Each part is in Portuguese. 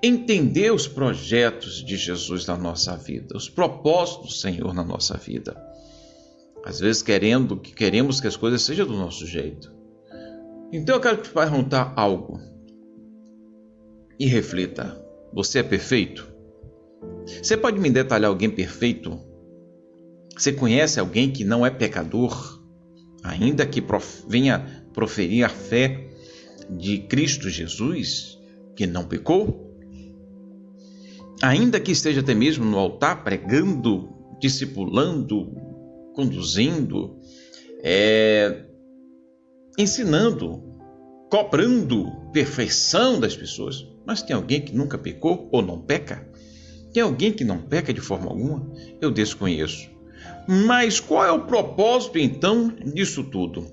entender os projetos de Jesus na nossa vida, os propósitos do Senhor na nossa vida. Às vezes queremos que as coisas sejam do nosso jeito. Então eu quero te perguntar algo e reflita. Você é perfeito? Você pode me detalhar alguém perfeito? Você conhece alguém que não é pecador, ainda que venha proferir a fé de Cristo Jesus, que não pecou? Ainda que esteja até mesmo no altar pregando, discipulando, conduzindo, ensinando, cobrando perfeição das pessoas. Mas tem alguém que nunca pecou ou não peca? Tem alguém que não peca de forma alguma? Eu desconheço. Mas qual é o propósito então disso tudo?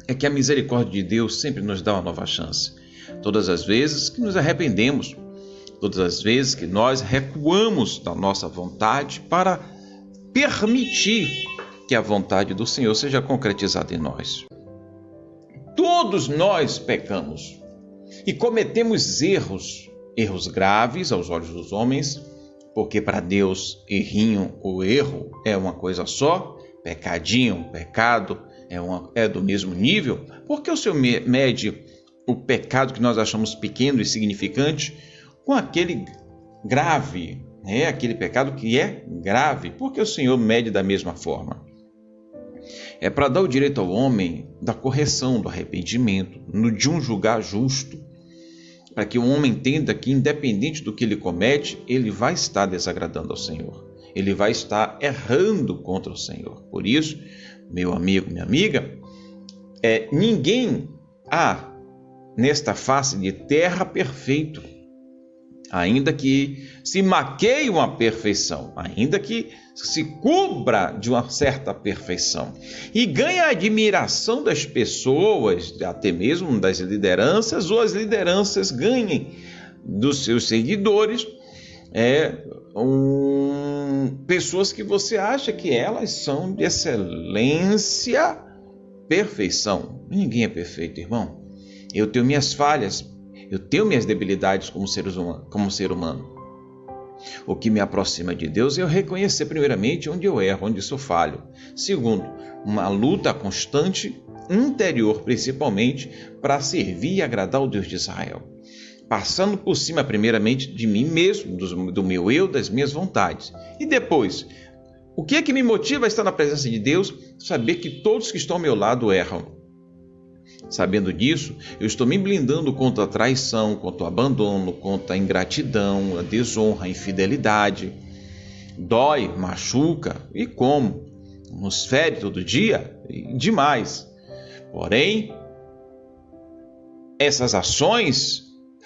É que a misericórdia de Deus sempre nos dá uma nova chance. Todas as vezes que nos arrependemos, todas as vezes que nós recuamos da nossa vontade para permitir que a vontade do Senhor seja concretizada em nós. Todos nós pecamos e cometemos erros graves aos olhos dos homens, porque para Deus errinho ou erro é uma coisa só, pecadinho, pecado é do mesmo nível, porque o Senhor mede o pecado que nós achamos pequeno e insignificante com aquele grave, aquele pecado que é grave, porque o Senhor mede da mesma forma. É para dar o direito ao homem da correção, do arrependimento, de um julgar justo, para que o homem entenda que, independente do que ele comete, ele vai estar desagradando ao Senhor. Ele vai estar errando contra o Senhor. Por isso, meu amigo, minha amiga, ninguém há nesta face de terra perfeito, ainda que se maqueie uma perfeição, ainda que se cubra de uma certa perfeição e ganhe a admiração das pessoas, até mesmo das lideranças, ou as lideranças ganhem dos seus seguidores pessoas que você acha que elas são de excelência, perfeição. Ninguém é perfeito, irmão. Eu tenho minhas falhas, eu tenho minhas debilidades como ser humano. O que me aproxima de Deus é eu reconhecer primeiramente onde eu erro, onde sou falho. Segundo, uma luta constante, interior principalmente, para servir e agradar o Deus de Israel. Passando por cima primeiramente de mim mesmo, do meu eu, das minhas vontades. E depois, o que é que me motiva a estar na presença de Deus? Saber que todos que estão ao meu lado erram. Sabendo disso, eu estou me blindando contra a traição, contra o abandono, contra a ingratidão, a desonra, a infidelidade. Dói, machuca e como? Nos fere todo dia? Demais. Porém, essas ações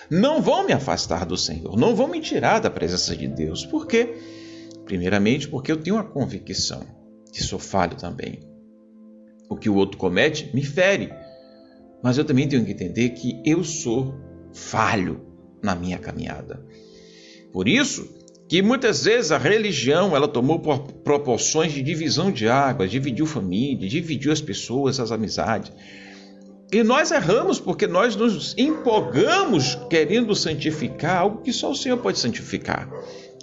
não vão me afastar do Senhor, não vão me tirar da presença de Deus. Por quê? Primeiramente, porque eu tenho uma convicção que sou falho também. O que o outro comete me fere. Mas eu também tenho que entender que eu sou falho na minha caminhada. Por isso que muitas vezes a religião ela tomou proporções de divisão de águas, dividiu família, dividiu as pessoas, as amizades. E nós erramos porque nós nos empolgamos querendo santificar algo que só o Senhor pode santificar.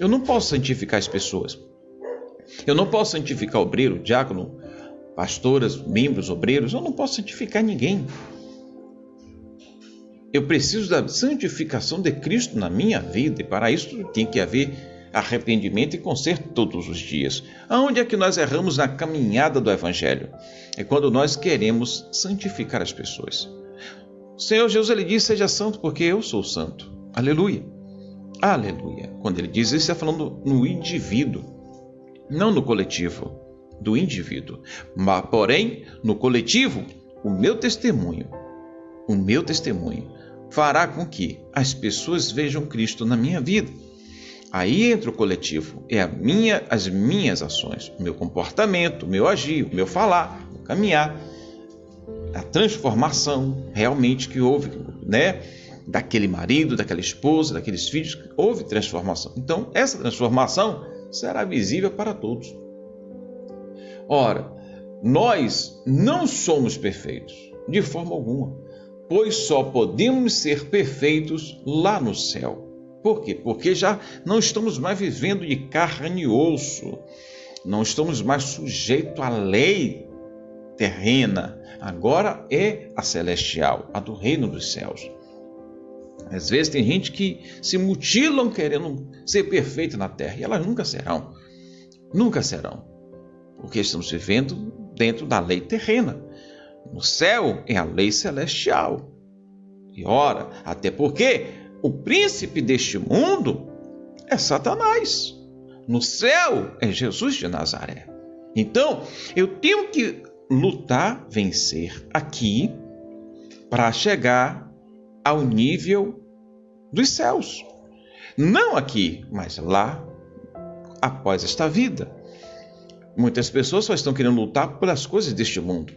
Eu não posso santificar as pessoas. Eu não posso santificar obreiro, diácono, pastoras, membros, obreiros. Eu não posso santificar ninguém. Eu preciso da santificação de Cristo na minha vida e para isso tem que haver arrependimento e conserto todos os dias. Aonde é que nós erramos na caminhada do Evangelho? É quando nós queremos santificar as pessoas. O Senhor Jesus ele diz, seja santo porque eu sou santo. Aleluia. Aleluia. Quando ele diz isso, está falando no indivíduo, não no coletivo, do indivíduo. Mas, porém, no coletivo, o meu testemunho fará com que as pessoas vejam Cristo na minha vida. Aí entra o coletivo, as minhas ações, o meu comportamento, o meu agir, o meu falar, o caminhar, a transformação realmente que houve, daquele marido, daquela esposa, daqueles filhos, houve transformação. Então, essa transformação será visível para todos. Ora, nós não somos perfeitos, de forma alguma, pois só podemos ser perfeitos lá no céu. Por quê? Porque já não estamos mais vivendo de carne e osso, não estamos mais sujeitos à lei terrena, agora é a celestial, a do reino dos céus. Às vezes tem gente que se mutilam querendo ser perfeita na terra, e elas nunca serão, porque estamos vivendo dentro da lei terrena. No céu é a lei celestial. E ora, até porque o príncipe deste mundo é Satanás. No céu é Jesus de Nazaré. Então, eu tenho que lutar, vencer aqui para chegar ao nível dos céus. Não aqui, mas lá, após esta vida. Muitas pessoas só estão querendo lutar pelas coisas deste mundo.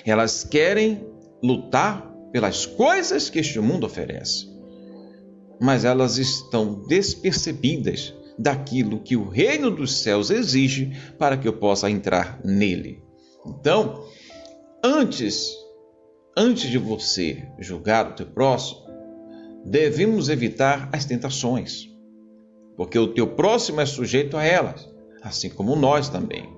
Elas querem lutar pelas coisas que este mundo oferece. Mas elas estão despercebidas daquilo que o reino dos céus exige para que eu possa entrar nele. Então, antes de você julgar o teu próximo, devemos evitar as tentações, porque o teu próximo é sujeito a elas, assim como nós também.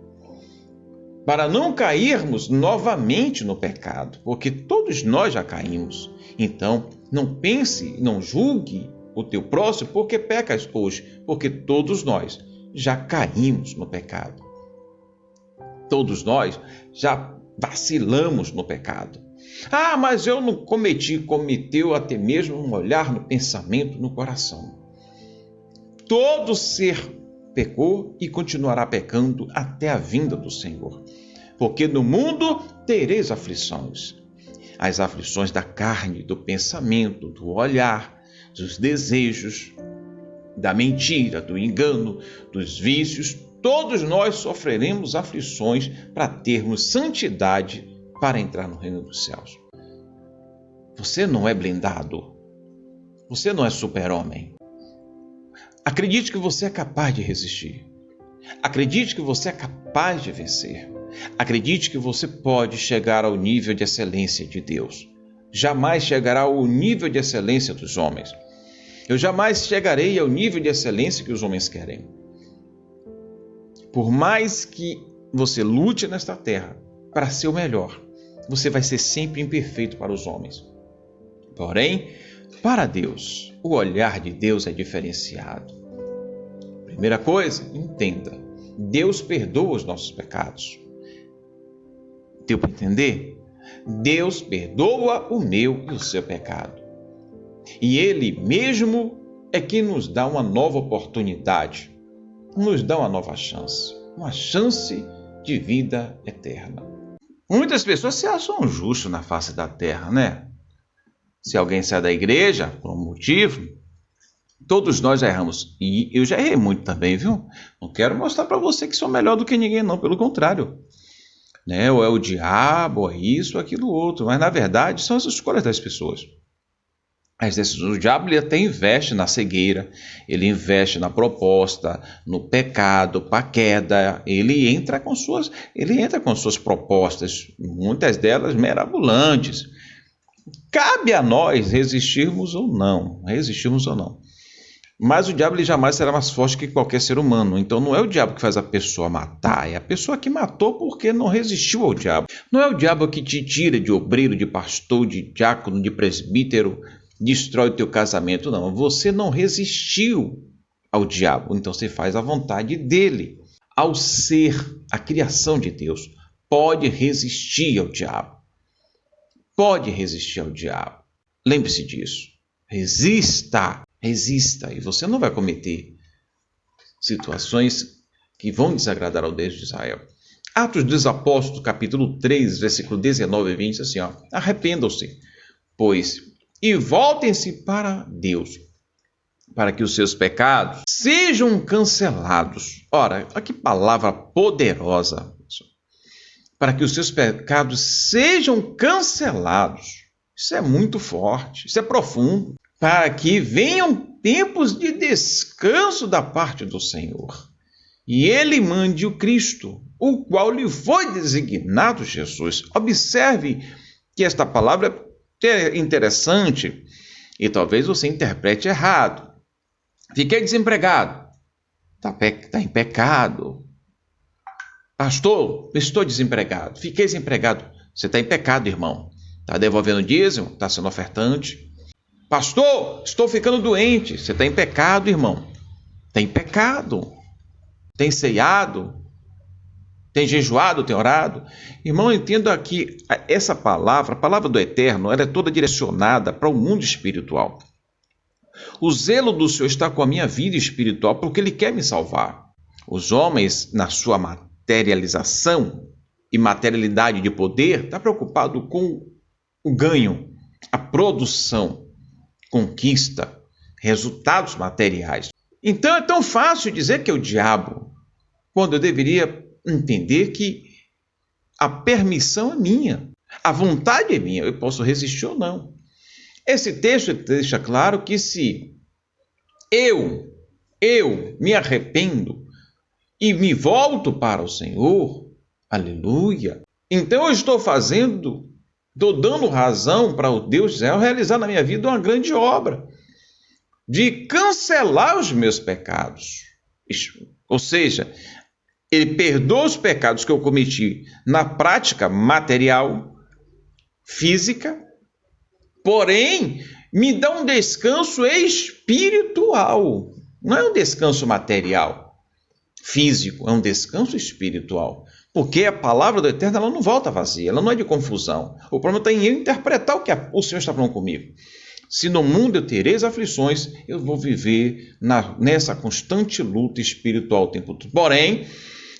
Para não cairmos novamente no pecado, porque todos nós já caímos. Então, não pense, não julgue o teu próximo porque pecas hoje, porque todos nós já caímos no pecado. Todos nós já vacilamos no pecado. Ah, mas eu não cometeu até mesmo um olhar no pensamento, no coração. Todo ser pecou e continuará pecando até a vinda do Senhor. Porque no mundo tereis aflições. As aflições da carne, do pensamento, do olhar, dos desejos, da mentira, do engano, dos vícios. Todos nós sofreremos aflições para termos santidade para entrar no reino dos céus. Você não é blindado. Você não é super-homem. Acredite que você é capaz de resistir. Acredite que você é capaz de vencer. Acredite que você pode chegar ao nível de excelência de Deus. Jamais chegará ao nível de excelência dos homens. Eu jamais chegarei ao nível de excelência que os homens querem. Por mais que você lute nesta terra para ser o melhor, você vai ser sempre imperfeito para os homens. Porém, para Deus, o olhar de Deus é diferenciado. Primeira coisa, entenda. Deus perdoa os nossos pecados. Deu para entender? Deus perdoa o meu e o seu pecado. E Ele mesmo é que nos dá uma nova oportunidade, nos dá uma nova chance, uma chance de vida eterna. Muitas pessoas se acham justas na face da terra, né? Se alguém sai da igreja por um motivo, todos nós já erramos. E eu já errei muito também, viu? Não quero mostrar para você que sou melhor do que ninguém, não. Pelo contrário. Né? Ou é o diabo, ou é isso, ou aquilo outro. Mas, na verdade, são as escolhas das pessoas. As decisões do diabo, ele até investe na cegueira, ele investe na proposta, no pecado, para a queda. Ele entra com suas propostas, muitas delas mirabolantes. Cabe a nós resistirmos ou não. Mas o diabo ele jamais será mais forte que qualquer ser humano. Então não é o diabo que faz a pessoa matar, é a pessoa que matou porque não resistiu ao diabo. Não é o diabo que te tira de obreiro, de pastor, de diácono, de presbítero, destrói o teu casamento. Não, você não resistiu ao diabo, então você faz a vontade dele. Ao ser a criação de Deus, pode resistir ao diabo. Pode resistir ao diabo. Lembre-se disso. Resista e você não vai cometer situações que vão desagradar ao Deus de Israel. Atos dos Apóstolos, capítulo 3, versículo 19 e 20, assim, arrependam-se, pois, e voltem-se para Deus, para que os seus pecados sejam cancelados. Ora, olha que palavra poderosa. Para que os seus pecados sejam cancelados. Isso é muito forte, isso é profundo. Para que venham tempos de descanso da parte do Senhor. E Ele mande o Cristo, o qual lhe foi designado Jesus. Observe que esta palavra é interessante. E talvez você interprete errado. Fiquei desempregado. Está em pecado. Pastor, estou desempregado. Fiquei desempregado. Você está em pecado, irmão. Está devolvendo dízimo, está sendo ofertante. Pastor, estou ficando doente. Você está em pecado, irmão. Tem pecado. Tem ceiado. Tem jejuado, tem orado. Irmão, entenda aqui, essa palavra, a palavra do Eterno, ela é toda direcionada para o mundo espiritual. O zelo do Senhor está com a minha vida espiritual porque Ele quer me salvar. Os homens, na sua materialização e materialidade de poder, estão preocupados com o ganho, a produção, conquista, resultados materiais. Então é tão fácil dizer que é o diabo, quando eu deveria entender que a permissão é minha, a vontade é minha, eu posso resistir ou não. Esse texto deixa claro que se eu me arrependo e me volto para o Senhor, aleluia, então eu estou dando razão para o Deus de Israel realizar na minha vida uma grande obra de cancelar os meus pecados. Ou seja, Ele perdoa os pecados que eu cometi na prática material, física, porém, me dá um descanso espiritual. Não é um descanso material, físico, é um descanso espiritual. Porque a palavra do Eterno ela não volta vazia, ela não é de confusão. O problema está em eu interpretar o que o Senhor está falando comigo. Se no mundo eu tereis aflições, eu vou viver nessa constante luta espiritual o tempo todo. Porém,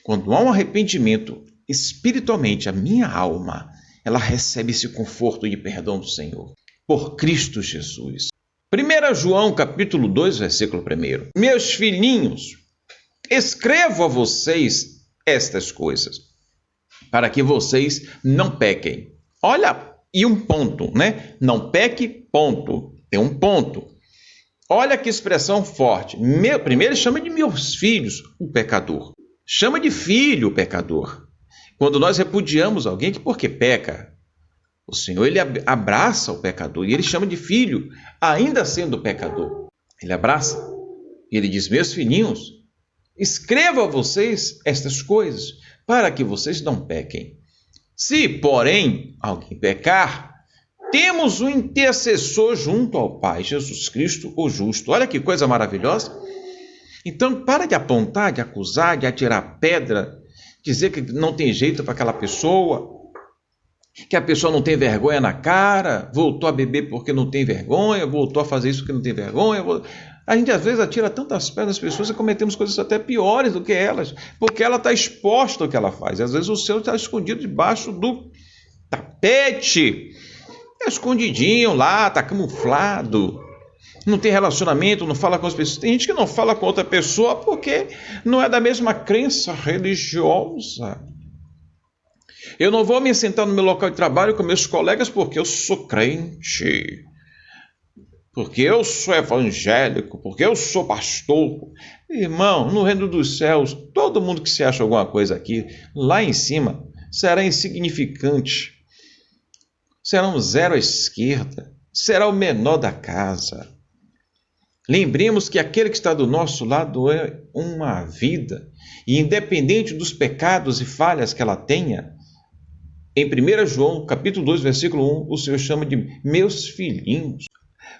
quando há um arrependimento, espiritualmente, a minha alma, ela recebe esse conforto de perdão do Senhor, por Cristo Jesus. 1 João, capítulo 2, versículo 1. Meus filhinhos, escrevo a vocês estas coisas, para que vocês não pequem. Olha, e um ponto, né? Não peque, ponto. Tem um ponto. Olha que expressão forte. Primeiro ele chama de meus filhos, o pecador. Chama de filho o pecador. Quando nós repudiamos alguém que porque peca, o Senhor ele abraça o pecador e ele chama de filho, ainda sendo pecador. Ele abraça e ele diz, meus filhinhos, escrevo a vocês estas coisas para que vocês não pequem. Se, porém, alguém pecar, temos um intercessor junto ao Pai, Jesus Cristo, o justo. Olha que coisa maravilhosa. Então, para de apontar, de acusar, de atirar pedra, dizer que não tem jeito para aquela pessoa, que a pessoa não tem vergonha na cara, voltou a beber porque não tem vergonha, voltou a fazer isso porque não tem vergonha. A gente às vezes atira tantas pedras às pessoas e cometemos coisas até piores do que elas, porque ela está exposta ao que ela faz. Às vezes o seu está escondido debaixo do tapete, é escondidinho lá, está camuflado. Não tem relacionamento, não fala com as pessoas. Tem gente que não fala com outra pessoa porque não é da mesma crença religiosa. Eu não vou me sentar no meu local de trabalho com meus colegas porque eu sou crente, porque eu sou evangélico, porque eu sou pastor. Irmão, no reino dos céus, todo mundo que se acha alguma coisa aqui, lá em cima, será insignificante. Será um zero à esquerda, será o menor da casa. Lembremos que aquele que está do nosso lado é uma vida, e independente dos pecados e falhas que ela tenha, em 1 João, capítulo 2, versículo 1, o Senhor chama de meus filhinhos.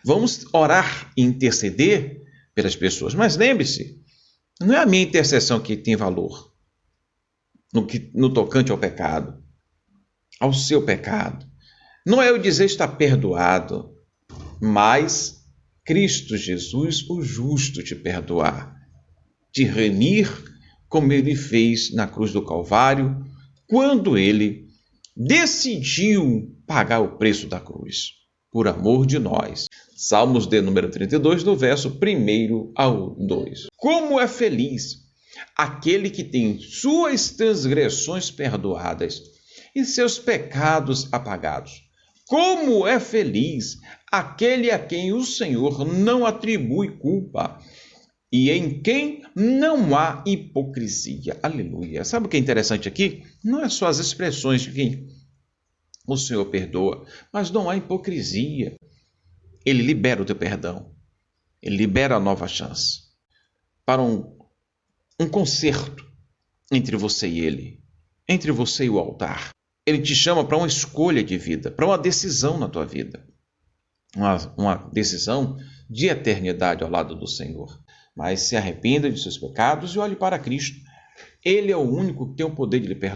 Vamos orar e interceder pelas pessoas, mas lembre-se, não é a minha intercessão que tem valor no tocante ao pecado, ao seu pecado. Não é eu dizer está perdoado, mas Cristo Jesus, o justo, te perdoar, te remir como Ele fez na cruz do Calvário, quando Ele decidiu pagar o preço da cruz, por amor de nós. Salmos de número 32, no verso 1 ao 2. Como é feliz aquele que tem suas transgressões perdoadas e seus pecados apagados. Como é feliz aquele a quem o Senhor não atribui culpa e em quem não há hipocrisia. Aleluia. Sabe o que é interessante aqui? Não é só as expressões de quem o Senhor perdoa, mas não há hipocrisia. Ele libera o teu perdão. Ele libera a nova chance para um concerto entre você e Ele, entre você e o altar. Ele te chama para uma escolha de vida, para uma decisão na tua vida. Uma decisão de eternidade ao lado do Senhor. Mas se arrependa de seus pecados e olhe para Cristo. Ele é o único que tem o poder de lhe perdoar.